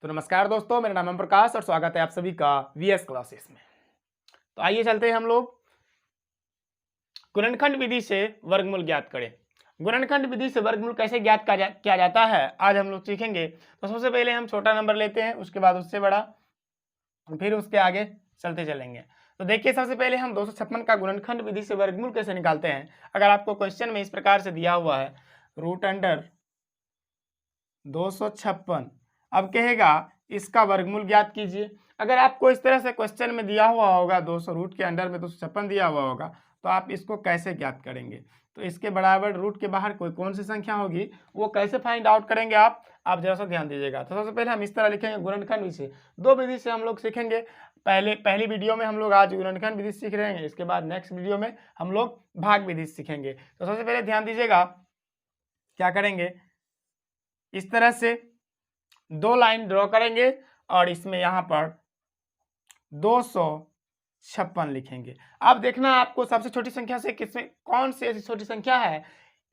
तो नमस्कार दोस्तों, मेरा नाम है प्रकाश और स्वागत है आप सभी का वीएस क्लासेस में। तो आइए चलते हैं हम लोग गुणनखंड विधि से वर्गमूल ज्ञात करें। गुणनखंड विधि से वर्गमूल कैसे ज्ञात किया जाता है आज हम लोग सीखेंगे। तो सबसे पहले हम छोटा नंबर लेते हैं, उसके बाद उससे बड़ा, फिर उसके आगे चलते चलेंगे। तो देखिए, सबसे पहले हम 256 का गुणनखंड विधि से वर्गमूल कैसे निकालते हैं। अगर आपको क्वेश्चन में इस प्रकार से दिया हुआ है रूट अंडर 256, अब कहेगा इसका वर्गमूल ज्ञात कीजिए। अगर आपको इस तरह से क्वेश्चन में दिया हुआ होगा 200 रूट के अंडर में 256 दिया हुआ होगा, तो आप इसको कैसे ज्ञात करेंगे। तो इसके बराबर रूट के बाहर कोई कौन सी संख्या होगी, वो कैसे फाइंड आउट करेंगे आप जरा सा ध्यान दीजिएगा। तो सबसे पहले हम इस तरह लिखेंगे गुणनखंड विधि से। दो विधि से हम लोग सीखेंगे। पहली वीडियो में हम लोग आज गुणनखंड विधि सीख रहे हैं, इसके बाद नेक्स्ट वीडियो में हम लोग भाग विधि सीखेंगे। तो सबसे पहले ध्यान दीजिएगा, क्या करेंगे, इस तरह से दो लाइन ड्रॉ करेंगे और इसमें यहाँ पर 256 लिखेंगे। अब देखना आपको सबसे छोटी संख्या से किसमें कौन सी ऐसी छोटी संख्या है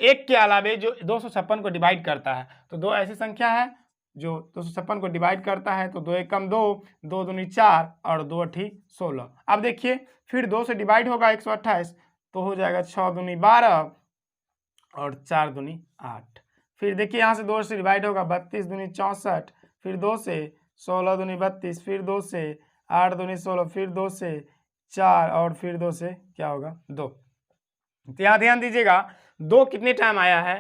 एक के अलावे जो 256 को डिवाइड करता है। तो दो ऐसी संख्या है जो 256 को डिवाइड करता है। तो 2 एकम 2, 2 दूनी 4 और 2 अठी 16। अब देखिए, फिर 2 से डिवाइड होगा 128, तो हो जाएगा 6 दूनी 12 और 4 दूनी 8। फिर देखिए, यहाँ से 2 से डिवाइड होगा 32 दूनी 64, फिर 2 से 16 दूनी 32, फिर 2 से 8 दूनी 16, फिर 2 से 4 और फिर 2 से क्या होगा 2। तो यहाँ ध्यान दीजिएगा, 2 कितने टाइम आया है,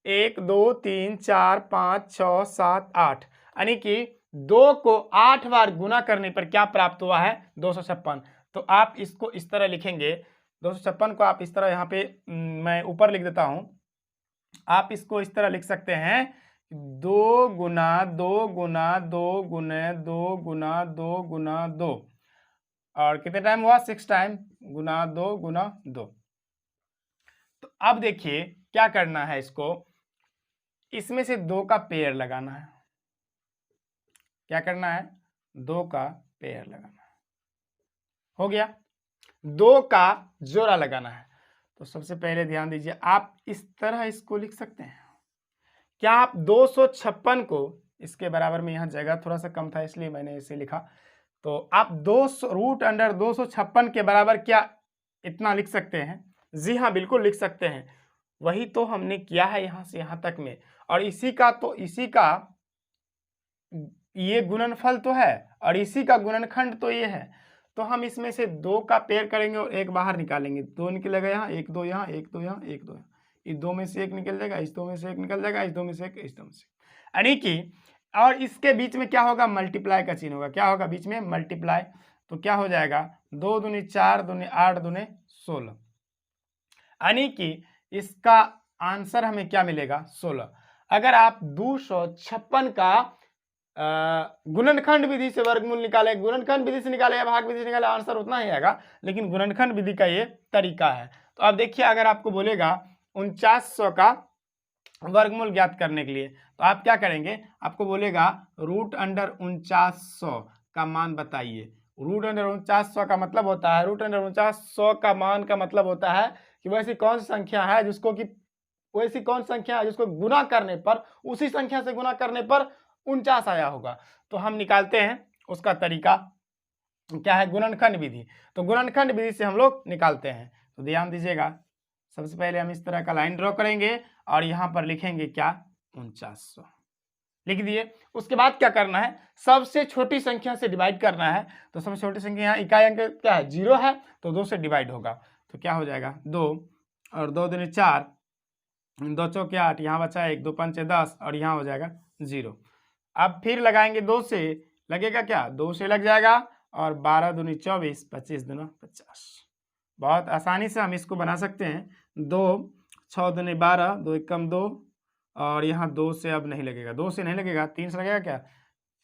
1 2 3 4 5 6 7 8, यानी कि 2 को 8 बार गुना करने पर क्या प्राप्त हुआ है, 256। तो आप इसको इस तरह लिखेंगे, 256 को आप इस तरह, यहाँ पे मैं ऊपर लिख देता हूँ, आप इसको इस तरह लिख सकते हैं, 2 गुना 2 गुना 2 गुने 2 गुना 2 गुना 2, और कितने टाइम हुआ, 6 टाइम, गुना 2 गुना 2। तो अब देखिए क्या करना है, इसको इसमें से 2 का पेयर लगाना है। क्या करना है, 2 का पेयर लगाना है। हो गया, 2 का जोड़ा लगाना है। तो सबसे पहले ध्यान दीजिए, आप इस तरह इसको लिख सकते हैं। क्या आप 256 को, इसके बराबर में यहाँ जगह थोड़ा सा कम था इसलिए मैंने इसे लिखा, तो आप 200 रूट अंडर 256 के बराबर क्या इतना लिख सकते हैं। जी हाँ, बिल्कुल लिख सकते हैं। वही तो हमने किया है यहाँ से यहाँ तक में, और इसी का ये गुणनफल तो है और इसी का गुणनखंड तो ये है। तो हम इसमें से 2 का पेयर करेंगे और एक बाहर निकालेंगे। 2 निकलेगा यहाँ, 1 2 यहाँ, 1 2 यहाँ, 1 2 यहाँ, इस 2 में से 1 निकल जाएगा, इस 2 में से 1 निकल जाएगा, इस 2 में से 1, इस 2 में से, यानी कि, और इसके बीच में क्या होगा, मल्टीप्लाई का चिन्ह होगा। क्या होगा बीच में, मल्टीप्लाई। तो क्या हो जाएगा, 2 दूनी 4 दूनी 8 दूनी 16, यानी कि इसका आंसर हमें क्या मिलेगा, 16। अगर आप 256 का गुणनखंड विधि से वर्गमूल निकाले, गुणनखंड विधि से निकाले या भाग विधि से निकाले, आंसर उतना ही आएगा, लेकिन गुणनखंड विधि का ये तरीका है। तो अब देखिए, अगर आपको बोलेगा 4900 का वर्गमूल ज्ञात करने के लिए, तो आप क्या करेंगे, आपको बोलेगा रूट अंडर 4900 का मान बताइए। रूट अंडर 4900 का मतलब होता है, रूट अंडर 4900 का मान का मतलब होता है कि वैसी कौन सी संख्या है जिसको कि वैसी कौन संख्या है जिसको गुना करने पर, उसी संख्या से गुना करने पर 49 आया होगा। तो हम निकालते हैं, उसका तरीका क्या है, गुणनखंड विधि। तो गुणनखंड विधि से हम लोग निकालते हैं। तो ध्यान दीजिएगा, सबसे पहले हम इस तरह का लाइन ड्रॉ करेंगे और यहाँ पर लिखेंगे क्या, 4900 लिख दिए। उसके बाद क्या करना है, सबसे छोटी संख्या से डिवाइड करना है। तो सबसे छोटी संख्या यहाँ इकाई अंक क्या है, 0 है, तो 2 से डिवाइड होगा। तो क्या हो जाएगा, 2 और 2 दूनी 4, 2 चौके 8, यहाँ बचा 1, 2 पंचे 10 और यहाँ हो जाएगा 0। अब फिर लगाएंगे 2 से, लगेगा क्या, 2 से लग जाएगा, और 12 दूनी 24, 25 दूना 50। बहुत आसानी से हम इसको बना सकते हैं। 2 6 दूनी 12, 2 एकम 2, और यहाँ 2 से अब नहीं लगेगा, 2 से नहीं लगेगा, 3 से लगेगा क्या,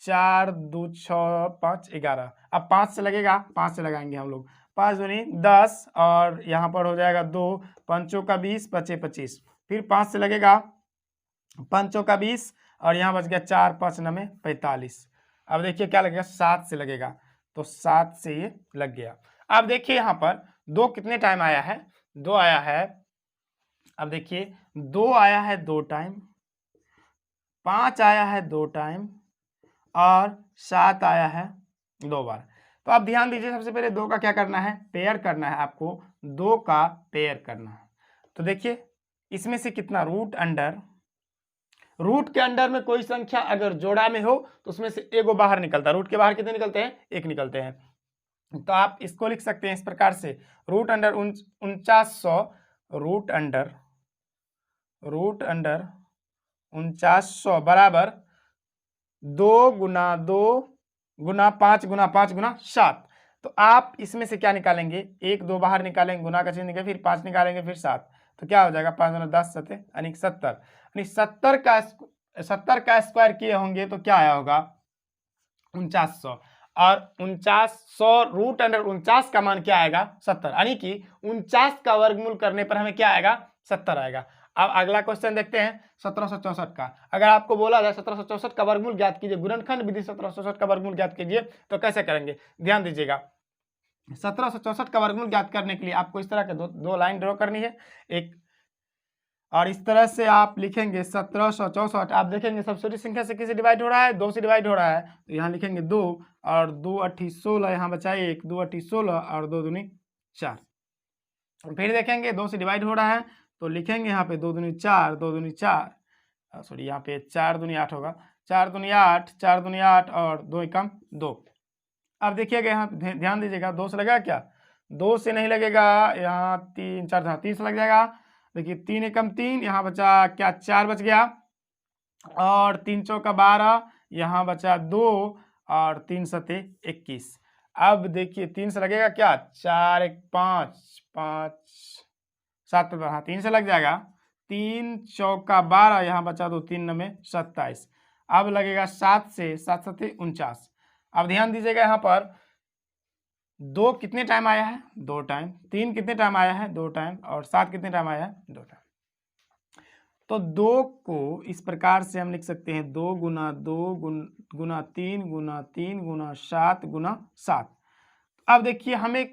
4 2 6 5 11। अब 5 से लगेगा, 5 से लगाएंगे हम लोग, 5 दूनी 10 और यहाँ पर हो जाएगा 2 पंचों का 20, 25 25, फिर 5 से लगेगा, पंचों का 20 और यहाँ बच गया 4 5 9 45। अब देखिए क्या लगेगा, 7 से लगेगा, तो 7 से ये लग गया। अब देखिए यहाँ पर 2 कितने टाइम आया है, 2 आया है। अब देखिए 2 आया है 2 टाइम, 5 आया है 2 टाइम, और 7 आया है 2 बार। तो आप ध्यान दीजिए, सबसे पहले 2 का क्या करना है, पेयर करना है आपको, 2 का पेयर करना है। तो देखिए इसमें से कितना, रूट के अंडर में कोई संख्या अगर जोड़ा में हो तो उसमें से एगो बाहर निकलता है। रूट के बाहर कितने निकलते हैं, 1 निकलते हैं। तो आप इसको लिख सकते हैं इस प्रकार से, रूट अंडर 4900, रूट अंडर 4900 बराबर 2 गुना 2 गुना 5 गुना 5 गुना 7। तो आप इसमें से क्या निकालेंगे, 1 2 बाहर निकालेंगे, गुना का चिन्ह निकालेंगे, फिर 5 निकालेंगे, फिर 7। तो क्या हो जाएगा, 5 गुना 10 7 यानी 70, यानी 70 का स्क्वायर किए होंगे तो क्या आया होगा, 4900। और 4900 रूट अंडर 49 का मान क्या आएगा, 70, यानी कि 49 का वर्गमूल करने पर हमें क्या आएगा, 70 आएगा। अब अगला क्वेश्चन देखते हैं 1764 का। अगर आपको बोला जाए 1764 का वर्गमूल ज्ञात कीजिए, गुणनखंड विधि 1764 का वर्गमूल ज्ञात कीजिए, तो कैसे करेंगे, ध्यान दीजिएगा। 1764 का वर्गमूल ज्ञात करने के लिए आपको इस तरह के दो लाइन ड्रॉ करनी है, एक और इस तरह से आप लिखेंगे 1764। आप देखेंगे सबसे छोटी संख्या से किसे डिवाइड हो रहा है, 2 से डिवाइड हो रहा है, तो यहाँ लिखेंगे 2 और 2 8 16, यहाँ बचा 1, 2 8 16 और 2 दूनी 4। फिर देखेंगे 2 से डिवाइड हो रहा है तो लिखेंगे यहाँ पे 2 दूनी 4, 2 दूनी 4, सॉरी यहाँ पे 4 दूनी 8 होगा, 4 दूनी 8, 4 दूनी 8 और 2 एकम 2। अब देखिएगा यहाँ ध्यान दीजिएगा, 2 से लगेगा क्या, 2 से नहीं लगेगा, यहाँ 3 4 3 से लग जाएगा। देखिए 3 एकम 3, यहाँ बचा क्या, 4 बच गया, और 3 चौका 12, यहाँ बचा 2 और 3 सते 21। अब देखिए 3 से लगेगा क्या, 4 1 5 5 7, हाँ 3 से लग जाएगा, 3 चौका 12, यहाँ बचा 2, 3 9 27। अब लगेगा 7 से, 7 सते 49। अब ध्यान दीजिएगा यहाँ पर 2 कितने टाइम आया है, 2 टाइम, 3 कितने टाइम आया है, 2 टाइम, और 7 कितने टाइम आया है, 2 टाइम। तो 2 को इस प्रकार से हम लिख सकते हैं, 2 गुना 2 गुना 3 गुना 3 गुना 7 गुना 7। अब देखिए हमें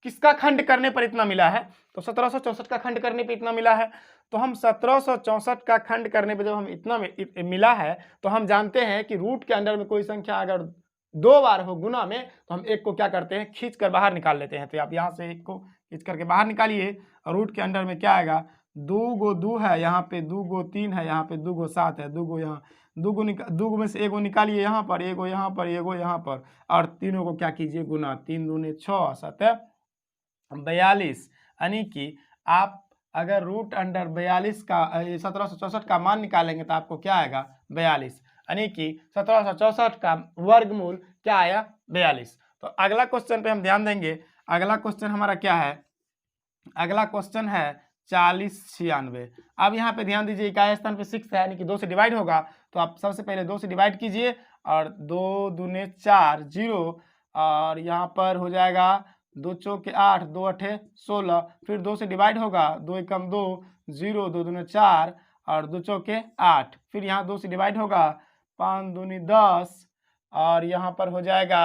किसका खंड करने पर इतना मिला है, तो 1764 का खंड करने पर इतना मिला है। तो हम 1764 का खंड करने पर जब हम इतना मिला है तो हम जानते हैं कि रूट के अंदर में कोई संख्या अगर 2 बार हो गुना में तो हम एक को क्या करते हैं, खींच कर बाहर निकाल लेते हैं। तो आप यहाँ से एक को खींच करके बाहर निकालिए और रूट के अंदर में क्या आएगा, 2 गो 2 है, यहाँ पे 2 गो 3 है, यहाँ पे 2 गो 7 है, 2 गो यहाँ 2 गो में से एगो निकालिए यहाँ पर, एगो यहाँ पर, एगो यहाँ पर, और तीनों को क्या कीजिए, गुना, 3 दूने 6 7 42। यानी कि आप अगर रूट अंडर 42 का 1764 का मान निकालेंगे तो आपको क्या आएगा, 42, यानी कि 1764 का वर्गमूल क्या आया, 42। तो अगला क्वेश्चन पे हम ध्यान देंगे। अगला क्वेश्चन हमारा क्या है, अगला क्वेश्चन है 40 96। अब यहाँ पे ध्यान दीजिए, इकाई स्थान पे 6 है, यानी कि 2 से डिवाइड होगा, तो आप सबसे पहले 2 से डिवाइड कीजिए, और 2 दूने 4 0, और यहाँ पर हो जाएगा 2 चौके 8, 2 अठे 16, फिर 2 से डिवाइड होगा, 2 एकम 2 0, 2 दूने 4 और 2 चौके 8, फिर यहाँ 2 से डिवाइड होगा, 5 दूनी 10, और यहाँ पर हो जाएगा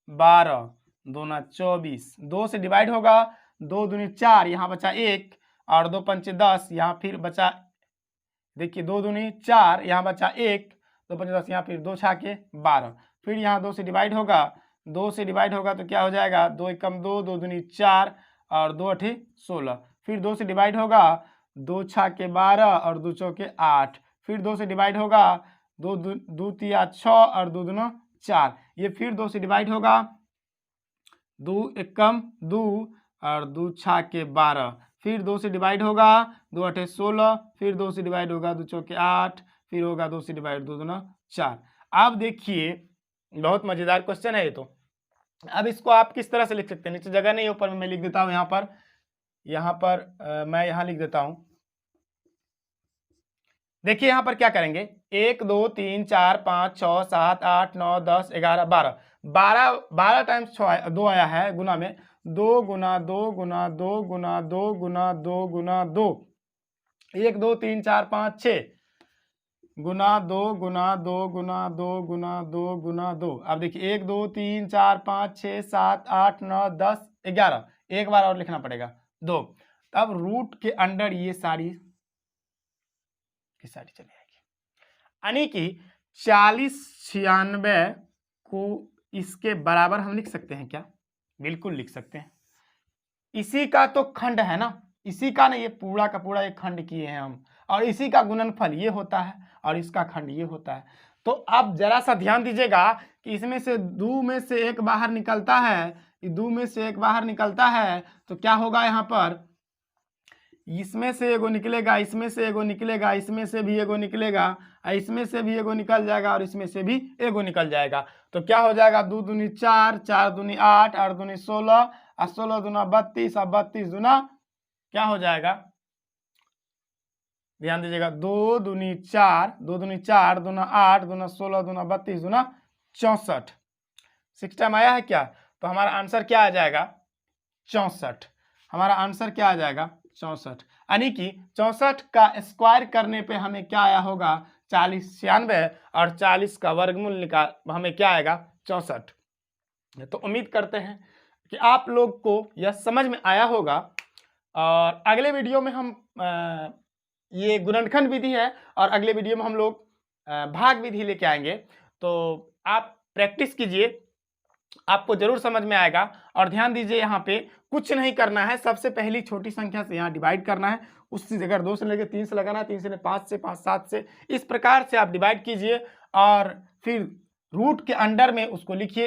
12, 2 ना 24, 2 से डिवाइड होगा, 2 दूनी 4, यहाँ बचा 1, और 2 पंचे 10, यहाँ फिर बचा, देखिए 2 दूनी 4, यहाँ बचा 1, 2 पंचे 10, यहाँ फिर 2 छाके 12, फिर यहाँ 2 से डिवाइड होगा, 2 से डिवाइड होगा तो क्या हो जाएगा, 2 एकम 2, 2 दूनी 4 और 2 अठे 16, फिर 2 से डिवाइड होगा, 2 छाके 12 और 2 चौके 8, फिर 2 से डिवाइड होगा, 2 तिया 6 और 2 दूना 4, ये फिर 2 से डिवाइड होगा, 2 एकम 2 और 2 छाके 12, फिर 2 से डिवाइड होगा, 2 अठे 16, फिर 2 से डिवाइड होगा, 2 चौके 8, फिर होगा 2 से डिवाइड 2 दूना 4। अब देखिए बहुत मजेदार क्वेश्चन है ये। तो अब इसको आप किस तरह से लिख सकते हैं, नीचे जगह नहीं, ऊपर में मैं लिख देता हूँ, यहाँ पर मैं यहाँ लिख देता हूँ। देखिए यहाँ पर क्या करेंगे, 1 2 3 4 5 6 7 8 9 10 11 12 12 टाइम्स 2 आया है गुना में, 2 गुना 2 गुना 2 गुना 2 गुना 2 गुना 2, 1 2 3 4 5 6 गुना 2 गुना 2 गुना 2 गुना 2 गुना 2। अब देखिए 1 2 3 4 5 6 7 8 9 10 11, एक बार और लिखना पड़ेगा 2। तब रूट के अंडर ये सारी चली जाएगी, यानी कि 4096 को इसके बराबर हम लिख सकते हैं क्या? बिल्कुल लिख सकते हैं। इसी का तो खंड है ना, इसी का ना, ये पूरा का पूरा एक खंड किए हैं हम, और इसी का गुणनफल ये होता है और इसका खंड ये होता है। तो अब जरा सा ध्यान दीजिएगा कि इसमें से 2 में से 1 बाहर निकलता है, 2 में से 1 बाहर निकलता है, तो क्या होगा यहाँ पर, इसमें से एगो निकलेगा, इसमें से एगो निकलेगा, इसमें से भी एगो निकलेगा, इसमें से भी एगो निकल जाएगा और इसमें से भी एगो निकल जाएगा। तो क्या हो जाएगा, 2 दूनी 4, 4 दूनी 8, 8 दूनी 16, और 16 दूना 32, और 32 दूना क्या हो जाएगा, ध्यान दीजिएगा, 2 दूनी 4, 2 दूनी 4, दूना 8, दूना 16, दूना 32, दूना 64। 6 टाइम आया है क्या? तो हमारा आंसर क्या आ जाएगा, 64। हमारा आंसर क्या आ जाएगा, 64। यानी कि 64 का स्क्वायर करने पे हमें क्या आया होगा, 4096, और 40 का वर्गमूल निकाल हमें क्या आएगा, 64। तो उम्मीद करते हैं कि आप लोग को यह समझ में आया होगा, और अगले वीडियो में हम ये गुणनखंड विधि है, और अगले वीडियो में हम लोग भाग विधि लेके आएंगे। तो आप प्रैक्टिस कीजिए, आपको जरूर समझ में आएगा। और ध्यान दीजिए, यहाँ पे कुछ नहीं करना है, सबसे पहली छोटी संख्या से यहाँ डिवाइड करना है, उससे अगर 2 से लेकर 3 से लगाना है, 3 से 5 से 5 7 से, इस प्रकार से आप डिवाइड कीजिए, और फिर रूट के अंडर में उसको लिखिए,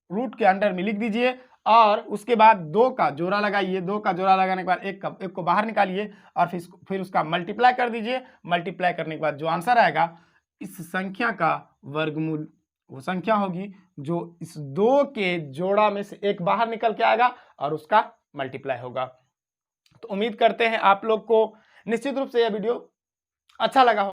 रूट के अंडर में लिख दीजिए, और उसके बाद 2 का जोड़ा लगाइए, 2 का जोड़ा लगाने के बाद एक को बाहर निकालिए, और फिर उसका मल्टीप्लाई कर दीजिए। मल्टीप्लाई करने के बाद जो आंसर आएगा, इस संख्या का वर्गमूल वो संख्या होगी जो इस 2 के जोड़ा में से एक बाहर निकल के आएगा और उसका मल्टीप्लाई होगा। तो उम्मीद करते हैं आप लोग को निश्चित रूप से यह वीडियो अच्छा लगा हो।